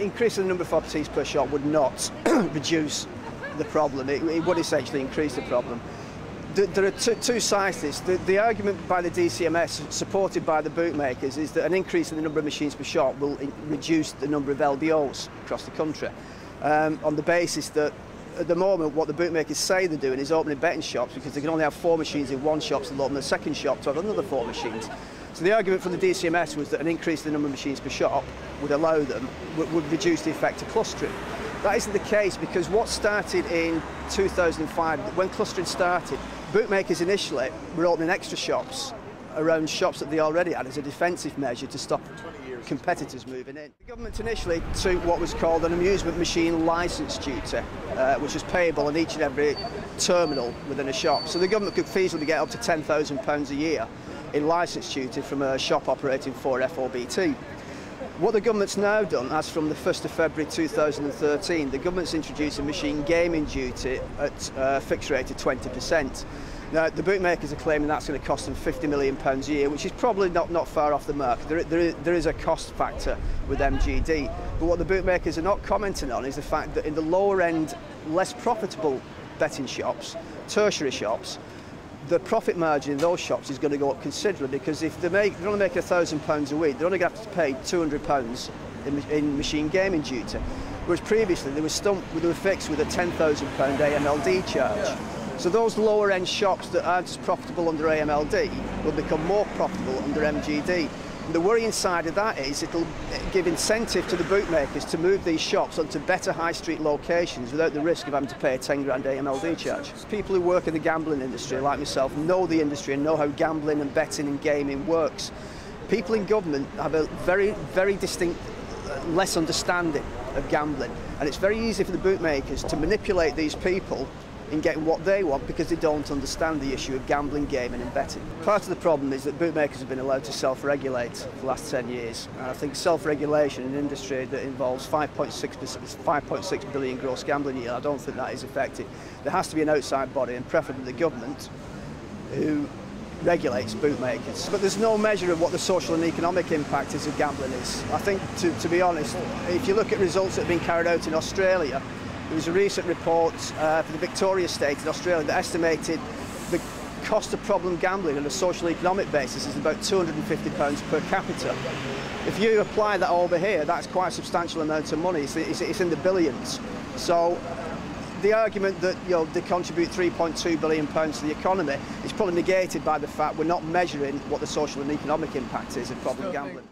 increasing the number of properties per shop would not reduce the problem. It would essentially increase the problem. There are two sides to this. The argument by the DCMS, supported by the bootmakers, is that an increase in the number of machines per shop will reduce the number of LBOs across the country, on the basis that at the moment what the bootmakers say they're doing is opening betting shops because they can only have 4 machines in one shop, so they'll open the second shop to have another 4 machines. So the argument from the DCMS was that an increase in the number of machines per shop would allow them, would reduce the effect of clustering. That isn't the case, because what started in 2005, when clustering started, bootmakers initially were opening extra shops around shops that they already had as a defensive measure to stop competitors moving in. The government initially took what was called an amusement machine licence duty, which was payable on each and every terminal within a shop. So the government could feasibly get up to £10,000 a year in licence duty from a shop operating for FOBT. What the government's now done, as from the 1st of February 2013, the government's introduced a machine gaming duty at a fixed rate of 20%. Now, the bootmakers are claiming that's going to cost them £50 million a year, which is probably not far off the mark. There is a cost factor with MGD. But what the bootmakers are not commenting on is the fact that in the lower end, less profitable betting shops, tertiary shops, the profit margin in those shops is going to go up considerably, because if they're only making £1,000 a week, they're only going to have to pay £200 in machine gaming duty. Whereas previously they were fixed with a £10,000 AMLD charge. So those lower end shops that aren't as profitable under AMLD will become more profitable under MGD. And the worrying side of that is it'll give incentive to the bootmakers to move these shops onto better high street locations without the risk of having to pay a £10 grand AMLD charge. People who work in the gambling industry, like myself, know the industry and know how gambling and betting and gaming works. People in government have a very distinct less understanding of gambling, and it's very easy for the bootmakers to manipulate these people in getting what they want because they don't understand the issue of gambling, gaming and betting. Part of the problem is that bootmakers have been allowed to self-regulate for the last 10 years. And I think self-regulation in an industry that involves 5.6 billion gross gambling a year, I don't think that is effective. There has to be an outside body, and preferably the government, who regulates bootmakers. But there's no measure of what the social and economic impact is of gambling is. I think, to be honest, if you look at results that have been carried out in Australia, there was a recent report for the Victoria State in Australia that estimated the cost of problem gambling on a social economic basis is about £250 per capita. If you apply that over here, that's quite a substantial amount of money. It's in the billions. So the argument that they contribute £3.2 billion to the economy is probably negated by the fact we're not measuring what the social and economic impact is of problem gambling.